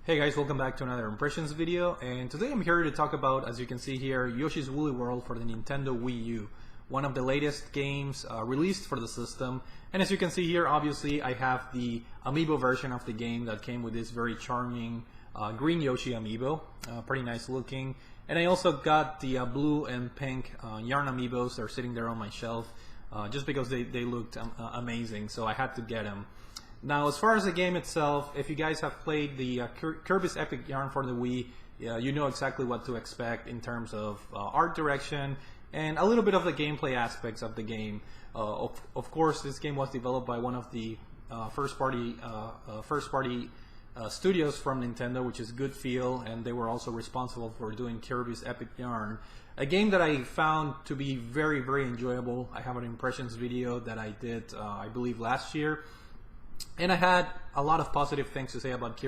Hey guys, welcome back to another impressions video, and today I'm here to talk about, as you can see here, Yoshi's Woolly World for the Nintendo Wii U, one of the latest games released for the system. And as you can see here, obviously I have the amiibo version of the game that came with this very charming green Yoshi amiibo, pretty nice looking. And I also got the blue and pink yarn amiibos. They're sitting there on my shelf just because they looked amazing, so I had to get them. Now, as far as the game itself, if you guys have played the Kirby's Epic Yarn for the Wii, you know exactly what to expect in terms of art direction and a little bit of the gameplay aspects of the game. Of course, this game was developed by one of the first-party studios from Nintendo, which is Good Feel, and they were also responsible for doing Kirby's Epic Yarn, a game that I found to be very, very enjoyable. I have an impressions video that I did, I believe, last year. And I had a lot of positive things to say about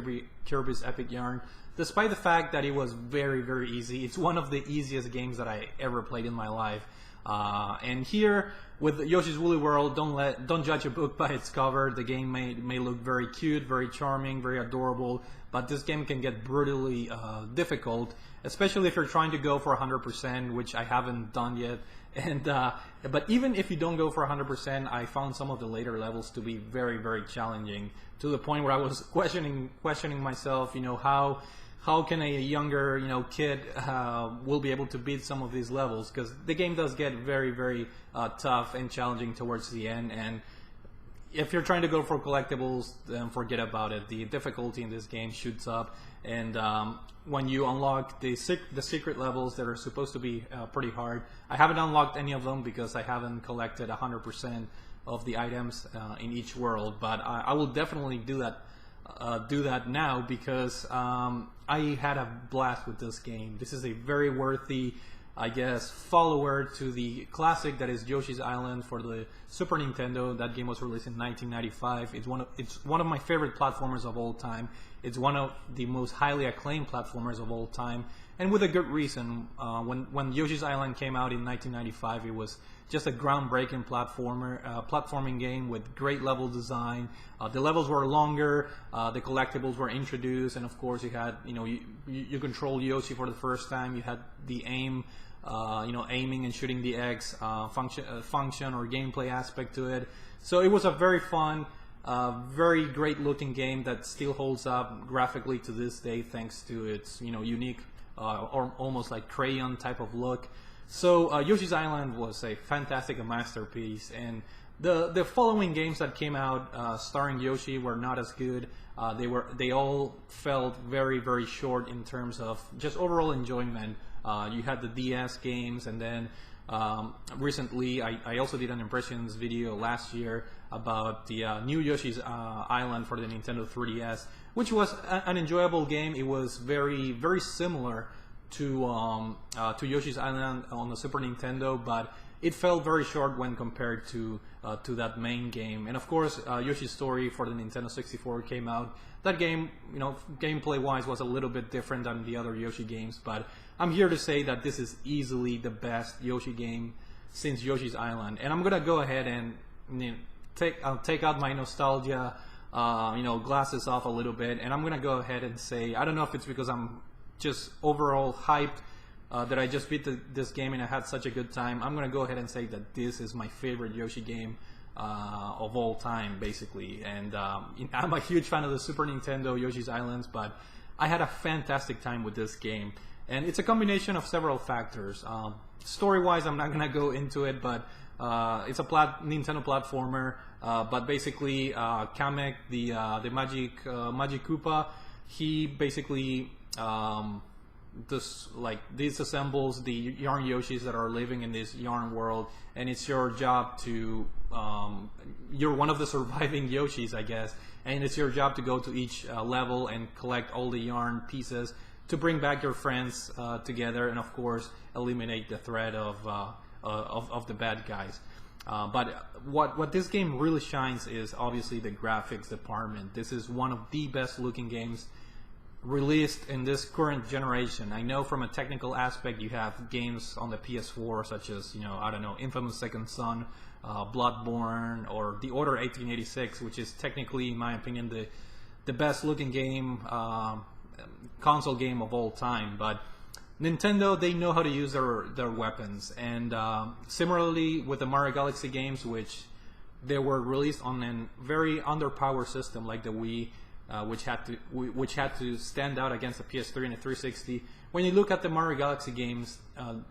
Kirby's Epic Yarn, despite the fact that it was very, very easy. It's one of the easiest games that I ever played in my life. And here, with Yoshi's Woolly World, don't judge a book by its cover. The game may look very cute, very charming, very adorable, but this game can get brutally difficult, especially if you're trying to go for 100%, which I haven't done yet. And but even if you don't go for 100%, I found some of the later levels to be very, very challenging, to the point where I was questioning myself. You know, how can a younger kid will be able to beat some of these levels? Because the game does get very, very tough and challenging towards the end. And if you're trying to go for collectibles, then forget about it. The difficulty in this game shoots up, and when you unlock the secret levels that are supposed to be pretty hard, I haven't unlocked any of them because I haven't collected 100% of the items in each world. But I will definitely do that now because I had a blast with this game. This is a very worthy, I guess, follower to the classic that is Yoshi's Island for the Super Nintendo. That game was released in 1995. It's one of my favorite platformers of all time. It's one of the most highly acclaimed platformers of all time, and with a good reason. When Yoshi's Island came out in 1995, it was just a groundbreaking platforming game with great level design. The levels were longer, the collectibles were introduced, and of course you had, you controlled Yoshi for the first time. You had the aiming and shooting the eggs function or gameplay aspect to it. So it was a very fun, very great looking game that still holds up graphically to this day, thanks to its unique or almost like crayon type of look. So Yoshi's Island was a fantastic masterpiece, and the following games that came out starring Yoshi were not as good. They all felt very, very short in terms of just overall enjoyment. You had the DS games, and then recently I also did an impressions video last year about the new Yoshi's Island for the Nintendo 3DS, which was an enjoyable game. It was very, very similar to Yoshi's Island on the Super Nintendo, but it felt very short when compared to that main game. And of course, Yoshi's Story for the Nintendo 64 came out. That game, gameplay-wise, was a little bit different than the other Yoshi games, but I'm here to say that this is easily the best Yoshi game since Yoshi's Island. And I'm gonna go ahead and take out my nostalgia, glasses off a little bit, and I'm gonna go ahead and say, I don't know if it's because I'm just overall hyped that I just beat this game and I had such a good time. I'm gonna go ahead and say that this is my favorite Yoshi game of all time, basically. And I'm a huge fan of the Super Nintendo Yoshi's Islands, but I had a fantastic time with this game. And it's a combination of several factors. Story-wise, I'm not gonna go into it, but it's a Nintendo platformer. But basically, Kamek, the Magic Koopa, he basically disassembles the yarn Yoshis that are living in this yarn world, and it's your job to you're one of the surviving Yoshis, I guess, and it's your job to go to each level and collect all the yarn pieces to bring back your friends together, and of course eliminate the threat of the bad guys. But what this game really shines is obviously the graphics department. This is one of the best looking games released in this current generation. I know from a technical aspect you have games on the PS4 such as, I don't know, Infamous Second Son, Bloodborne, or The Order 1886, which is technically, in my opinion, the best looking game console game of all time, but Nintendo, they know how to use their weapons. And similarly with the Mario Galaxy games, which they were released on a very underpowered system like the Wii, which had to stand out against the PS3 and the 360. When you look at the Mario Galaxy games,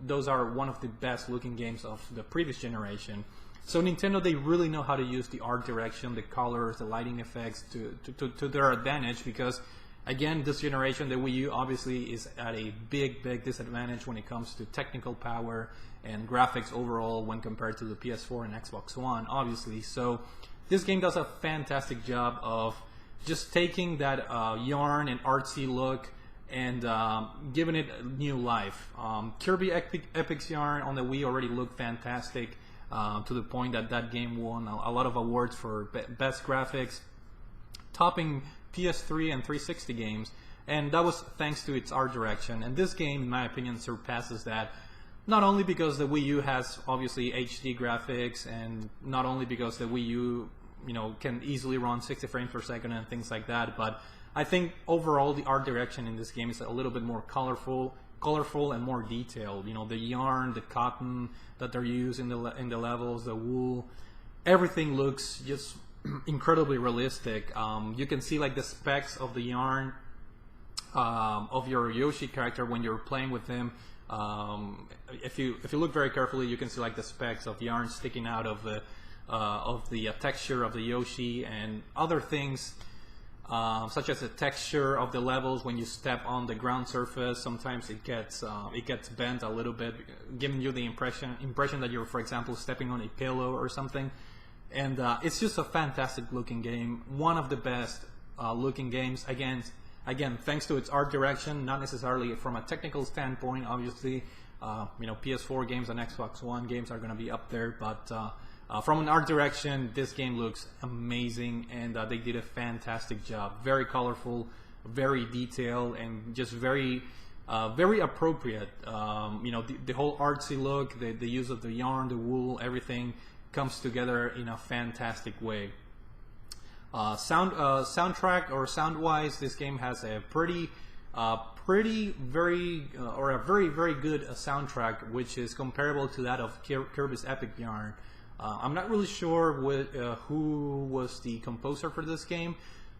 those are one of the best looking games of the previous generation. So Nintendo, they really know how to use the art direction, the colors, the lighting effects to their advantage, because again, this generation, the Wii U obviously is at a big disadvantage when it comes to technical power and graphics overall when compared to the PS4 and Xbox One, obviously. So this game does a fantastic job of just taking that yarn and artsy look and giving it new life. Kirby Epic's Yarn on the Wii already looked fantastic, to the point that that game won a lot of awards for best graphics, topping PS3 and 360 games, and that was thanks to its art direction. And this game, in my opinion, surpasses that, not only because the Wii U has obviously HD graphics, and not only because the Wii U, can easily run 60 frames per second and things like that, but I think overall the art direction in this game is a little bit more colorful and more detailed. The yarn, the cotton that they're using in the levels, the wool, everything looks just incredibly realistic. You can see like the specks of the yarn of your Yoshi character when you're playing with him. If you look very carefully, you can see like the specks of yarn sticking out of the texture of the Yoshi, and other things such as the texture of the levels when you step on the ground surface. Sometimes it gets bent a little bit, giving you the impression that you're, for example, stepping on a pillow or something. And it's just a fantastic looking game, one of the best looking games. Again, thanks to its art direction, not necessarily from a technical standpoint. Obviously, PS4 games and Xbox One games are going to be up there, but from an art direction, this game looks amazing, and they did a fantastic job. Very colorful, very detailed, and just very appropriate. The whole artsy look, the use of the yarn, the wool, everything comes together in a fantastic way. Soundtrack or sound-wise, this game has a very good soundtrack, which is comparable to that of Kirby's Epic Yarn. I'm not really sure who was the composer for this game,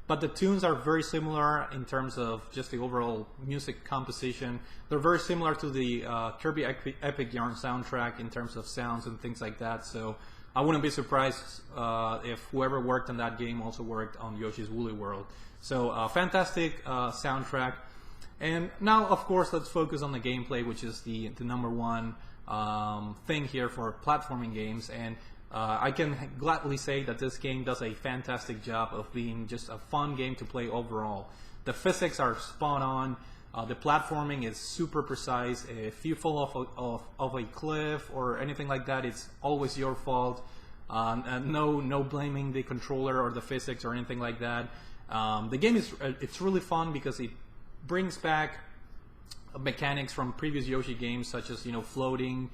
but the tunes are very similar in terms of just the overall music composition. They're very similar to the Kirby Epic Yarn soundtrack in terms of sounds and things like that. So I wouldn't be surprised if whoever worked on that game also worked on Yoshi's Woolly World. So fantastic soundtrack. And now, of course, let's focus on the gameplay, which is the number one thing here for platforming games. And I can gladly say that this game does a fantastic job of being just a fun game to play overall. The physics are spot on. The platforming is super precise. If you fall off a cliff or anything like that, it's always your fault. No blaming the controller or the physics or anything like that. The game it's really fun because it brings back mechanics from previous Yoshi games, such as floating,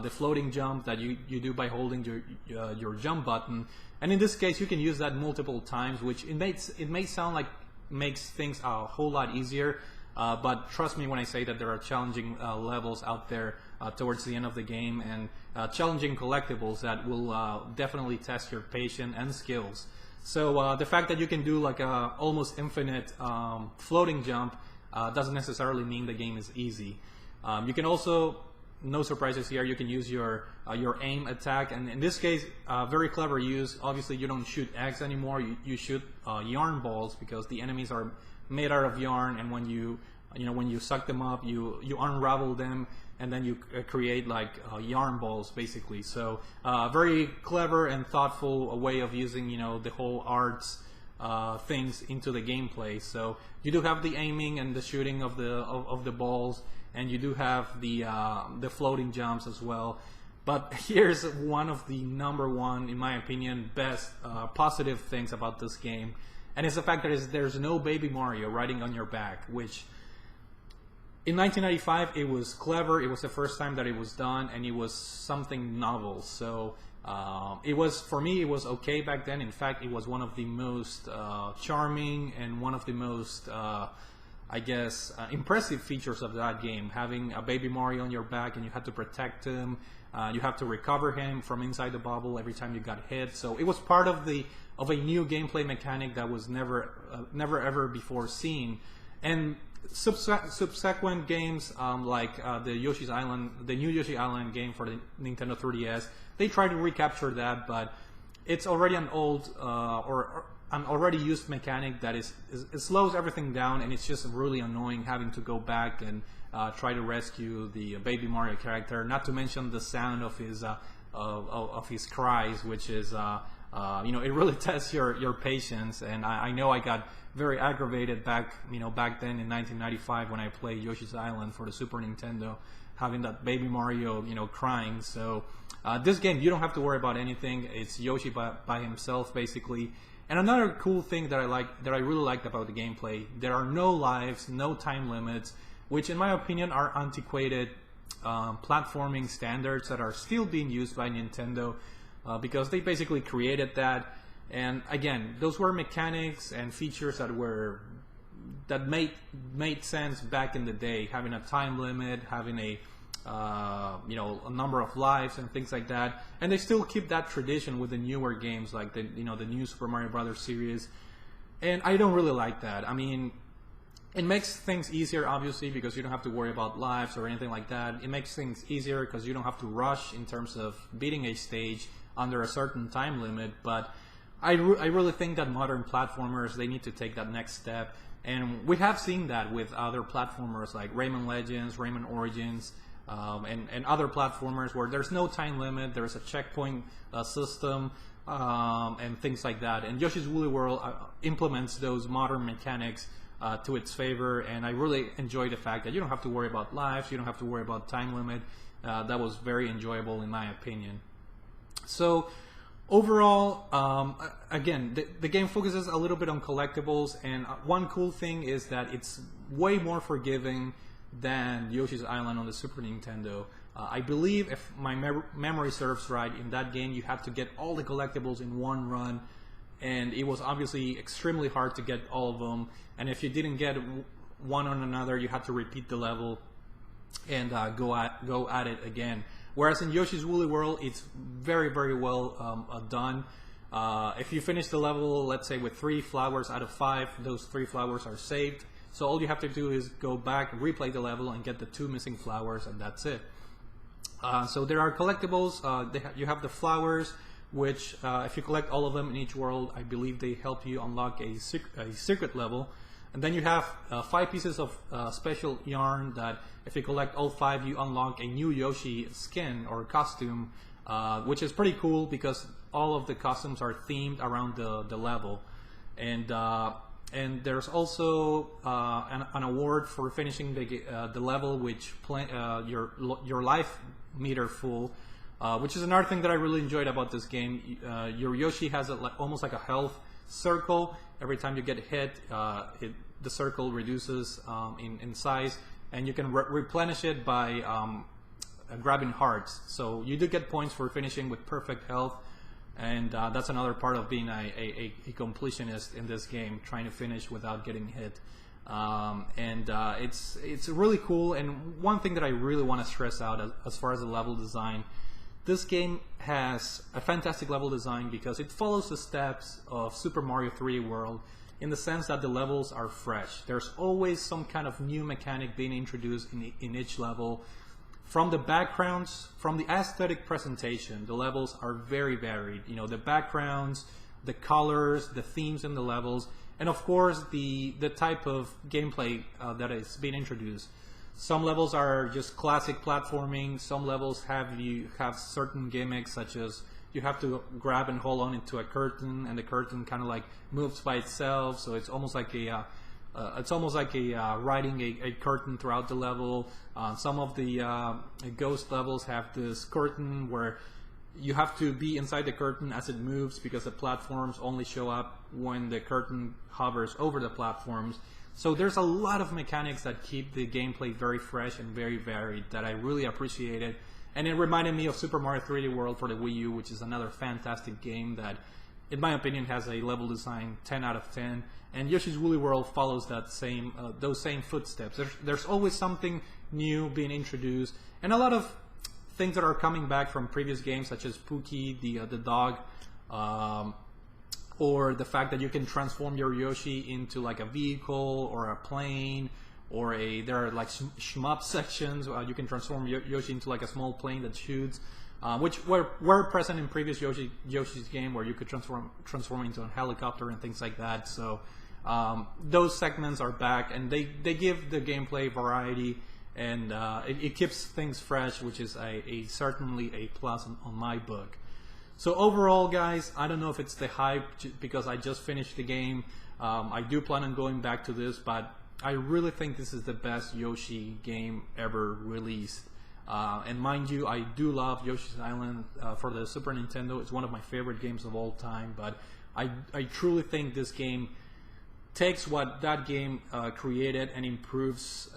the floating jump that you do by holding your jump button. And in this case, you can use that multiple times, which it may sound like makes things a whole lot easier. But trust me when I say that there are challenging levels out there towards the end of the game, and challenging collectibles that will definitely test your patience and skills. So the fact that you can do like a almost infinite floating jump doesn't necessarily mean the game is easy. You can also, no surprises here, you can use your aim attack, and in this case, very clever use. Obviously, you don't shoot eggs anymore. You shoot yarn balls, because the enemies are made out of yarn, and when you suck them up, you unravel them, and then you create like yarn balls basically. So very clever and thoughtful way of using the whole arts things into the gameplay. So you do have the aiming and the shooting of the balls, and you do have the floating jumps as well. But here's one of the number one, in my opinion, best positive things about this game. And it's the fact that there's no Baby Mario riding on your back, which in 1995 it was clever. It was the first time that it was done, and it was something novel. So for me, it was okay back then. In fact, it was one of the most charming and one of the most I guess, impressive features of that game. Having a baby Mario on your back and you had to protect him, you have to recover him from inside the bubble every time you got hit. So it was part of a new gameplay mechanic that was never ever before seen. And subsequent games like the Yoshi's Island, the new Yoshi Island game for the Nintendo 3DS, they try to recapture that, but it's already an old or an already used mechanic that it slows everything down, and it's just really annoying having to go back and try to rescue the baby Mario character. Not to mention the sound of his cries, which is it really tests your patience. And I know I got very aggravated back then in 1995 when I played Yoshi's Island for the Super Nintendo, having that baby Mario crying. So this game, you don't have to worry about anything. It's Yoshi by himself basically. And another cool thing that I really liked about the gameplay, there are no lives, no time limits, which in my opinion are antiquated platforming standards that are still being used by Nintendo because they basically created that. And again, those were mechanics and features that made sense back in the day, having a time limit, having a number of lives and things like that, and they still keep that tradition with the newer games like the new Super Mario Brothers series. And I don't really like that. I mean, it makes things easier obviously because you don't have to worry about lives or anything like that. It makes things easier because you don't have to rush in terms of beating a stage under a certain time limit. But I really think that modern platformers, they need to take that next step, and we have seen that with other platformers like Rayman Legends, Rayman Origins, and other platformers where there's no time limit, there's a checkpoint system, and things like that. And Yoshi's Woolly World implements those modern mechanics to its favor, and I really enjoy the fact that you don't have to worry about lives, you don't have to worry about time limit. That was very enjoyable in my opinion. So overall, again, the game focuses a little bit on collectibles, and one cool thing is that it's way more forgiving than Yoshi's Island on the Super Nintendo. I believe, if my memory serves right, in that game you had to get all the collectibles in one run, and it was obviously extremely hard to get all of them, and if you didn't get one on another, you had to repeat the level and go at it again. Whereas in Yoshi's Woolly World, it's very, very well done. If you finish the level, let's say with 3 flowers out of 5, those 3 flowers are saved. So all you have to do is go back and replay the level and get the 2 missing flowers, and that's it. So there are collectibles. You have the flowers, which if you collect all of them in each world, I believe they help you unlock a secret level. And then you have 5 pieces of special yarn that if you collect all 5, you unlock a new Yoshi skin or costume, which is pretty cool because all of the costumes are themed around the level. And there's also an award for finishing the level, which your life meter full, which is another thing that I really enjoyed about this game. Your Yoshi has almost like a health circle. Every time you get hit, the circle reduces in size, and you can replenish it by grabbing hearts. So you do get points for finishing with perfect health. And that's another part of being a completionist in this game, trying to finish without getting hit. It's really cool. And one thing that I really want to stress out as far as the level design, this game has a fantastic level design because it follows the steps of Super Mario 3D World in the sense that the levels are fresh. There's always some kind of new mechanic being introduced in each level. From the backgrounds, from the aesthetic presentation, the levels are very varied. You know, the backgrounds, the colors, the themes in the levels, and of course the type of gameplay that is being introduced. Some levels are just classic platforming. Some levels have certain gimmicks, such as you have to grab and hold on into a curtain, and the curtain kind of like moves by itself. So it's almost like riding a curtain throughout the level. Some of the ghost levels have this curtain where you have to be inside the curtain as it moves because the platforms only show up when the curtain hovers over the platforms. So there's a lot of mechanics that keep the gameplay very fresh and very varied that I really appreciated. And it reminded me of Super Mario 3D World for the Wii U, which is another fantastic game that in my opinion, has a level design 10 out of 10. And Yoshi's Woolly World follows that same those same footsteps. There's always something new being introduced, and a lot of things that are coming back from previous games, such as Pookie, the dog, or the fact that you can transform your Yoshi into like a vehicle or a plane, or there are like shmup sections. You can transform Yoshi into like a small plane that shoots, which were present in previous Yoshi's game, where you could transform into a helicopter and things like that. So those segments are back, and they give the gameplay variety, and it keeps things fresh, which is certainly a plus on my book. So overall, guys, I don't know if it's the hype because I just finished the game. I do plan on going back to this, but I really think this is the best Yoshi game ever released. And mind you, I do love Yoshi's Island for the Super Nintendo. It's one of my favorite games of all time, but I truly think this game takes what that game created and improves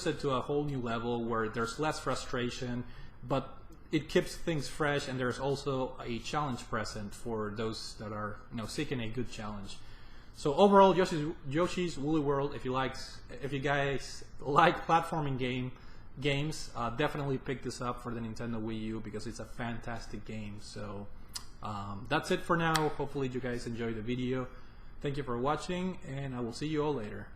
it to a whole new level where there's less frustration, but it keeps things fresh, and there's also a challenge present for those that are seeking a good challenge. So overall, Yoshi's Woolly World, if you guys like platforming games, definitely pick this up for the Nintendo Wii U because it's a fantastic game. So that's it for now. Hopefully you guys enjoyed the video. Thank you for watching, and I will see you all later.